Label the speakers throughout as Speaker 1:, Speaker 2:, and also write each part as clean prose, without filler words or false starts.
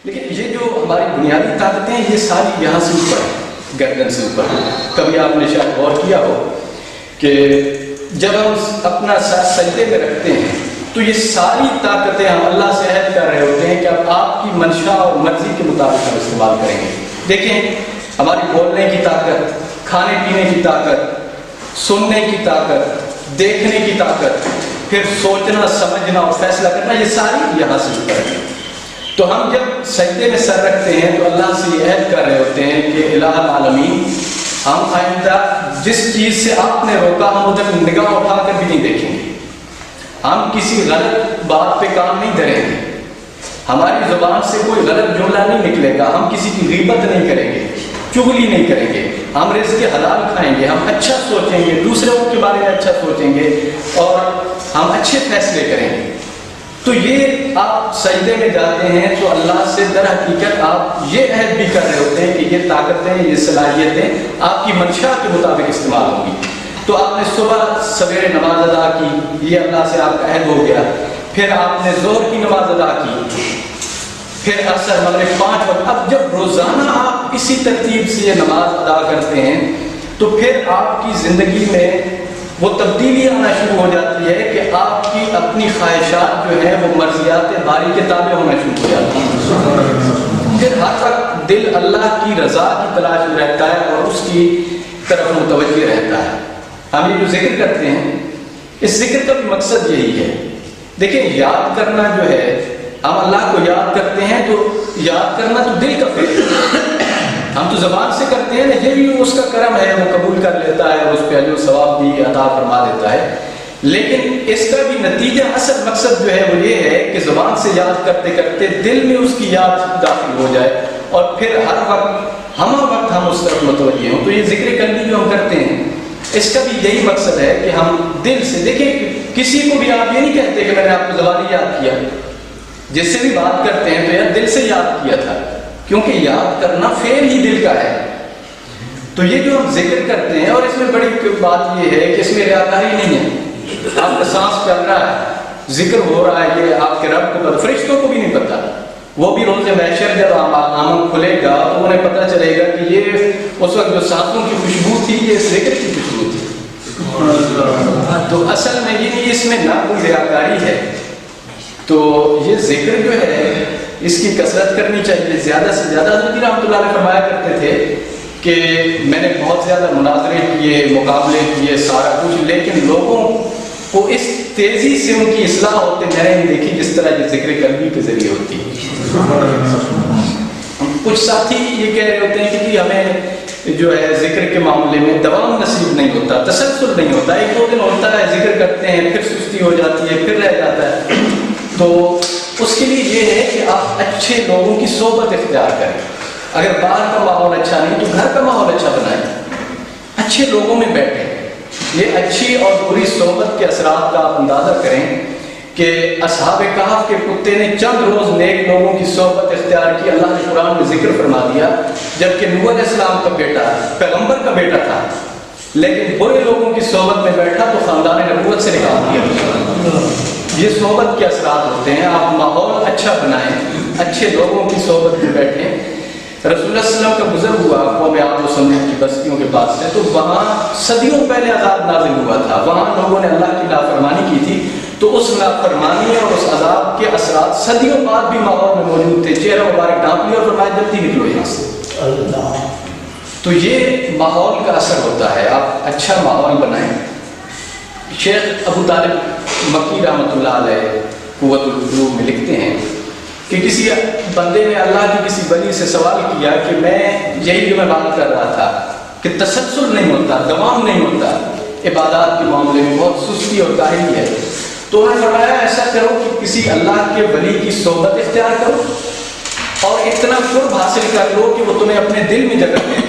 Speaker 1: لیکن یہ جو ہماری بنیادی طاقتیں ہیں یہ ساری یہاں سے اوپر ہیں، گردن سے اوپر. کبھی آپ نے شاید غور کیا ہو کہ جب ہم اپنا سر سجدے میں رکھتے ہیں تو یہ ساری طاقتیں ہم اللہ سے عہد کر رہے ہوتے ہیں کہ اب آپ کی منشا اور مرضی کے مطابق ہم استعمال کریں گے. دیکھیں ہماری بولنے کی طاقت، کھانے پینے کی طاقت، سننے کی طاقت، دیکھنے کی طاقت، پھر سوچنا سمجھنا اور فیصلہ کرنا، یہ ساری یہاں سے اوپر ہے. تو ہم جب سجدے میں سر رکھتے ہیں تو اللہ سے یہ عہد کر رہے ہوتے ہیں کہ الہ العالمین ہم آئندہ جس چیز سے آپ نے روکا ہم ادھر نگاہ اٹھا کر بھی نہیں دیکھیں گے. ہم کسی غلط بات پہ کام نہیں کریں گے، ہماری زبان سے کوئی غلط جملہ نہیں نکلے گا، ہم کسی کی غیبت نہیں کریں گے، چغلی نہیں کریں گے، ہم رزق حلال کھائیں گے، ہم اچھا سوچیں گے، دوسروں کے بارے میں اچھا سوچیں گے اور ہم اچھے فیصلے کریں گے. تو یہ آپ سجدے میں جاتے ہیں تو اللہ سے در حقیقت آپ یہ عہد بھی کر رہے ہوتے ہیں کہ یہ طاقتیں، یہ صلاحیتیں آپ کی منشا کے مطابق استعمال ہوں گی. تو آپ نے صبح سویرے نماز ادا کی، یہ اللہ سے آپ کا عہد ہو گیا. پھر آپ نے ظہر کی نماز ادا کی، پھر عصر مغرب 5 وقت. اب جب روزانہ آپ اسی ترتیب سے یہ نماز ادا کرتے ہیں تو پھر آپ کی زندگی میں وہ تبدیلی آنا شروع ہو جاتی ہے کہ آپ کی اپنی خواہشات جو ہیں وہ مرضیات باری کے تابع ہونا شروع ہو جاتی ہیں. پھر ہر وقت دل اللہ کی رضا کی تلاش میں رہتا ہے اور اس کی طرف متوجہ رہتا ہے. ہم یہ جو ذکر کرتے ہیں اس ذکر کا بھی مقصد یہی ہے. دیکھیں یاد کرنا جو ہے، ہم اللہ کو یاد کرتے ہیں تو یاد کرنا تو دل کا فعل ہے، ہم تو زبان سے کرتے ہیں، یہ بھی اس کا کرم ہے، وہ قبول کر لیتا ہے اور اس پہ اجر و ثواب بھی عطا فرما دیتا ہے. لیکن اس کا بھی نتیجہ اصل مقصد جو ہے وہ یہ ہے کہ زبان سے یاد کرتے کرتے دل میں اس کی یاد داخل ہو جائے اور پھر ہر وقت ہم اس طرف متوجہ ہوں. تو یہ ذکر قلبی جو ہم کرتے ہیں اس کا بھی یہی مقصد ہے کہ ہم دل سے دیکھیں. کسی کو بھی آپ یہ نہیں کہتے کہ میں نے آپ کو زبانی یاد کیا، جس سے بھی بات کرتے ہیں تو یار دل سے یاد کیا تھا، کیونکہ یاد کرنا فعل ہی دل کا ہے. تو یہ جو ہم ذکر کرتے ہیں اور اس میں بڑی بات یہ ہے کہ اس میں ریاکاری نہیں ہے. آپ کا سانس چل رہا ہے، ذکر ہو رہا ہے، یہ آپ کے رب کو پتہ، فرشتوں کو بھی نہیں پتہ. وہ بھی روز محشر جب آمن کھلے گا تو انہیں پتہ چلے گا کہ یہ اس وقت جو سانسوں کی خوشبو تھی یہ ذکر کی خوشبو تھی. تو اصل میں یہ اس میں نہ کوئی ریاکاری ہے. تو یہ ذکر جو ہے اس کی کثرت کرنی چاہیے زیادہ سے زیادہ. حضرت رحمۃ اللہ علیہ فرمایا کرتے تھے کہ میں نے بہت زیادہ مناظرے کیے، مقابلے کیے، سارا کچھ، لیکن لوگوں کو اس تیزی سے ان کی اصلاح ہوتے میں نے نہیں دیکھی جس طرح یہ ذکر قلبی کے ذریعے ہوتی ہے. کچھ ساتھی یہ کہہ رہے ہوتے ہیں کہ ہمیں جو ہے ذکر کے معاملے میں دوام نصیب نہیں ہوتا، تسلسل نہیں ہوتا. 1-2 دن ہوتا ہے، ذکر کرتے ہیں، پھر سستی ہو جاتی ہے، پھر رہ جاتا ہے. تو اس کے لیے یہ ہے کہ آپ اچھے لوگوں کی صحبت اختیار کریں. اگر باہر کا ماحول اچھا نہیں تو گھر کا ماحول اچھا بنائیں، اچھے لوگوں میں بیٹھیں. یہ اچھی اور بری صحبت کے اثرات کا آپ اندازہ کریں کہ اصحاب کہف کے کتے نے چند روز نیک لوگوں کی صحبت اختیار کی. اللہ نے قرآن میں ذکر فرما دیا جبکہ نوح علیہ السلام کا بیٹا پیغمبر کا بیٹا تھا، لیکن برے لوگوں کی صحبت میں بیٹھا تو خاندان نبوت سے نکال دیا. یہ صحبت کے اثرات ہوتے ہیں. آپ ماحول اچھا بنائیں، اچھے لوگوں کی صحبت میں بیٹھیں. رسول اللہ صلی اللہ علیہ وسلم کا گزر ہوا قوم عاد و سمود کی بستیوں کے پاس سے، تو وہاں صدیوں پہلے عذاب نازل ہوا تھا. وہاں لوگوں نے اللہ کی نافرمانی کی تھی تو اس نافرمانی اور اس عذاب کے اثرات صدیوں بعد بھی ماحول میں موجود تھے. چہرہ مبارک ڈھانپ لیا اور فرمایا جلدی نکلو یہاں سے. تو یہ ماحول کا اثر ہوتا ہے. آپ اچھا ماحول بنائیں. شیخ ابو طالب مکی رحمۃ اللہ علیہ قوت القلوب میں لکھتے ہیں کہ کسی بندے نے اللہ کی کسی ولی سے سوال کیا کہ میں یہی جو میں بات کر رہا تھا کہ تسلسل نہیں ہوتا، دوام نہیں ہوتا، عبادات کے معاملے میں بہت سستی اور کاہلی ہے. تو انہوں نے فرمایا ایسا کرو کہ کسی اللہ کے ولی کی صحبت اختیار کرو اور اتنا قرب حاصل کر لو کہ وہ تمہیں اپنے دل میں جگہ دے.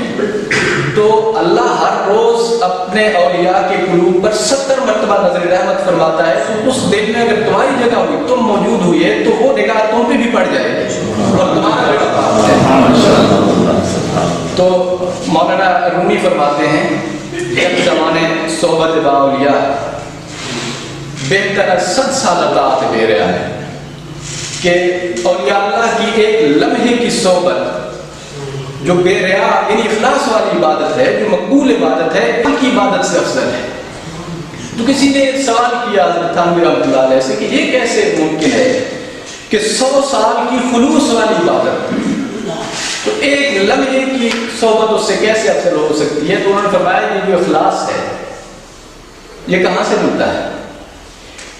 Speaker 1: تو اللہ ہر روز اپنے اولیاء کے قلوب پر 70 مرتبہ نظر رحمت فرماتا ہے. تو اس دل میں اگر تمہاری جگہ ہوئی، تم موجود ہوئی ہے، تو وہ نگاہ تم پہ بھی پڑ جائے گی اور تمہارا بیٹا پاک ہے. تو مولانا رومی فرماتے ہیں ایک زمانے صحبت با اولیاء بہتر 100 سال اطاعت دے رہا ہے. کہ اولیاء اللہ کی ایک لمحے کی صحبت جو بے ریا یعنی اخلاص والی عبادت ہے، جو مقبول عبادت ہے، ان کی عبادت سے افضل ہے۔ تو کسی نے ایک سوال کیا حضرت تھانوی رحمۃ اللہ علیہ سے کہ یہ کیسے ممکن ہے کہ 100 سال کی خلوص والی عبادت تو ایک لمحے کی صحبت اس سے کیسے افضل ہو سکتی ہے؟ تو انہوں نے فرمایا یہ جو اخلاص ہے یہ کہاں سے ملتا ہے؟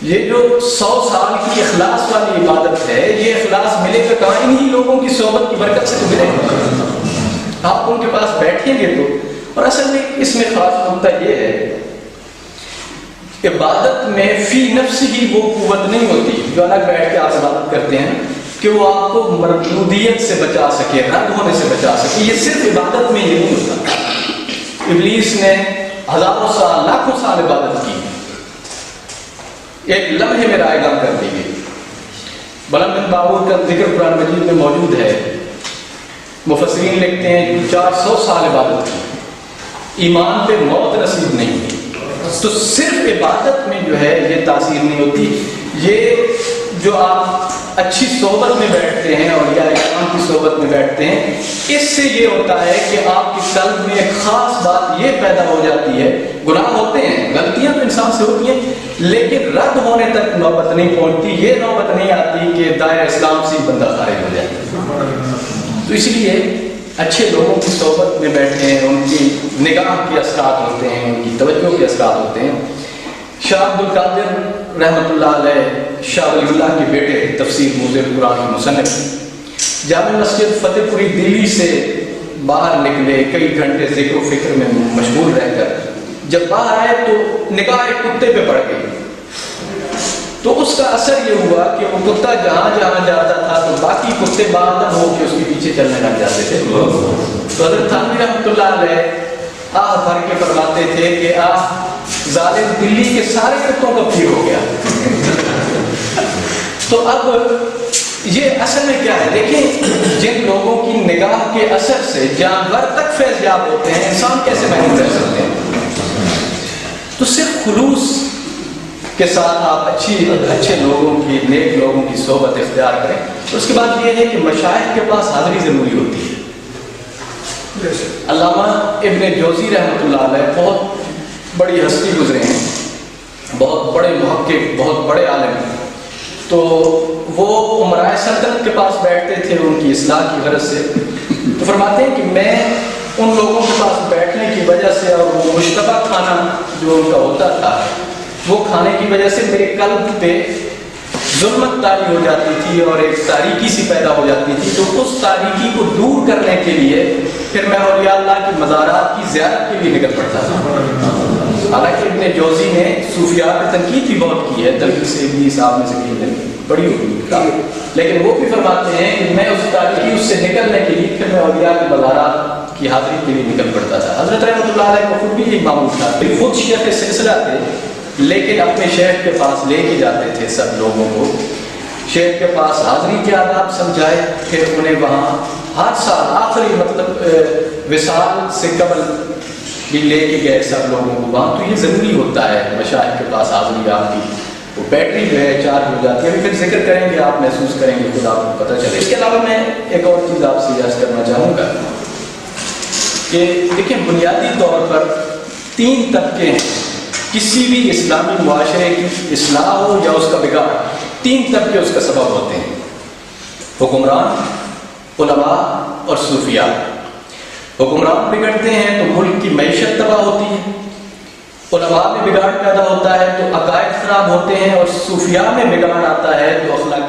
Speaker 1: یہ جو 100 سال کی اخلاص والی عبادت ہے، یہ اخلاص ملے گا کہاں؟ انہی لوگوں کی صحبت کی برکت سے تو ملے گا۔ آپ ان کے پاس بیٹھیں گے تو، اور اصل میں اس میں خاص نقطہ یہ ہے، عبادت میں فی نفس ہی وہ قوت نہیں ہوتی جو الگ بیٹھ کے آپ عبادت کرتے ہیں کہ وہ آپ کو مردودیت سے بچا سکے، رد ہونے سے بچا سکے۔ یہ صرف عبادت میں یہ نہیں ہوتا۔ ابلیس نے ہزاروں سال، لاکھوں سال عبادت کی، ایک لمحے میں رائے گاں کر دی گئی۔ بلند بن باور کا ذکر قرآن مجید میں موجود ہے، مفسرین لکھتے ہیں 400 سال عبادت کی، ایمان پہ موت نصیب نہیں ہوئی۔ تو صرف عبادت میں جو ہے یہ تاثیر نہیں ہوتی، یہ جو آپ اچھی صحبت میں بیٹھتے ہیں اور یا اکرام کی صحبت میں بیٹھتے ہیں، اس سے یہ ہوتا ہے کہ آپ کے قلب میں ایک خاص بات یہ پیدا ہو جاتی ہے۔ گناہ ہوتے ہیں، غلطیاں تو انسان سے ہوتی ہیں، لیکن رد ہونے تک نوبت نہیں پہنچتی، یہ نوبت نہیں آتی کہ دائرہ اسلام سے بندہ خارج ہو جائے۔ تو اس لیے اچھے لوگوں کی صحبت میں بیٹھتے ہیں، ان کی نگاہ کے اثرات ہوتے ہیں، ان کی توجہ کے اثرات ہوتے ہیں۔ شاہ عبد القادر رحمۃ اللہ علیہ، شاہ ولی اللہ کے بیٹے، تفسیر موضوع قرآن کے مصنف، جامع مسجد فتح پوری دلی سے باہر نکلے، کئی گھنٹے ذکر و فکر میں مشغول رہ کر جب باہر آئے تو نگاہ ایک کتے پہ پڑ گئی، تو اس کا اثر یہ ہوا کہ وہ کتا جہاں جہاں جاتا تھا تو باقی کتے باہر ہو کے اس کے پیچھے چلنے لگ جاتے تھے۔ تو حضرت تھانوی رحمۃ اللہ علیہ آہ بھر کے فرماتے تھے کہ ظالم دلی کے سارے کتوں کا پیر ہو گیا۔ تو اب یہ اصل میں کیا ہے؟ دیکھیں، جن لوگوں کی نگاہ کے اثر سے جانور تک فیض یاب ہوتے ہیں، انسان کیسے محروم رہ سکتے ہیں؟ تو صرف خلوص کے ساتھ آپ اچھے لوگوں کی، نیک لوگوں کی صحبت اختیار کریں۔ اس کے بعد یہ ہے کہ مشائخ کے پاس حاضری ضروری ہوتی ہے۔ علامہ ابن جوزی رحمۃ اللہ علیہ بہت بڑی ہستی گزرے ہیں، بہت بڑے محقق، بہت بڑے عالم ہیں۔ تو وہ امرائے سلطنت کے پاس بیٹھتے تھے ان کی اصلاح کی غرض سے۔ تو فرماتے ہیں کہ میں ان لوگوں کے پاس بیٹھنے کی وجہ سے اور وہ مشتبہ کھانا جو ان کا ہوتا تھا، وہ کھانے کی وجہ سے میرے قلب پہ ظلمت طاری ہو جاتی تھی اور ایک تاریکی سی پیدا ہو جاتی تھی۔ تو اس تاریکی کو دور کرنے کے لیے پھر میں اولیاء اللہ کی مزارات کی زیارت کے لیے نکل پڑتا تھا۔ حالانکہ ابن جوزی نے صوفیاء پہ تنقید بھی بہت کی ہے، تلخیص ابلیس آپ میں سے کہیں بڑی ہوئی، لیکن وہ بھی فرماتے ہیں کہ میں اس تاریکی اس سے نکلنے کے لیے پھر میں اولیاء کی مزارات کی حاضری کے لیے نکل پڑتا تھا۔ حضرت رحمۃ اللہ علیہ کو خود بھی ایک معمول تھا، خود شیخ سلسلہ تھے، لیکن اپنے شیخ کے پاس لے کے جاتے تھے سب لوگوں کو، شیخ کے پاس حاضری کے آداب سمجھائے، پھر انہیں وہاں ہر سال آخری مطلب وصال سے قبل بھی لے کے گئے سب لوگوں کو وہاں۔ تو یہ ضروری ہوتا ہے مشائخ کے پاس حاضری، آپ کی وہ بیٹری جو ہے چارج ہو جاتی ہے۔ ابھی پھر ذکر کریں گے، آپ محسوس کریں گے، خود آپ کو پتہ چلے۔ اس کے علاوہ میں ایک اور چیز آپ سے عرض کرنا چاہوں گا کہ دیکھیں، بنیادی طور پر 3 طبقے ہیں، کسی بھی اسلامی معاشرے کی اصلاح ہو یا اس کا بگاڑ، 3 طبقے اس کا سبب ہوتے ہیں: حکمران، علماء اور صوفیاء۔ حکمران بگڑتے ہیں تو ملک کی معیشت تباہ ہوتی ہے، علماء میں بگاڑ پیدا ہوتا ہے تو عقائد خراب ہوتے ہیں، اور صوفیاء میں بگاڑ آتا ہے تو اخلاق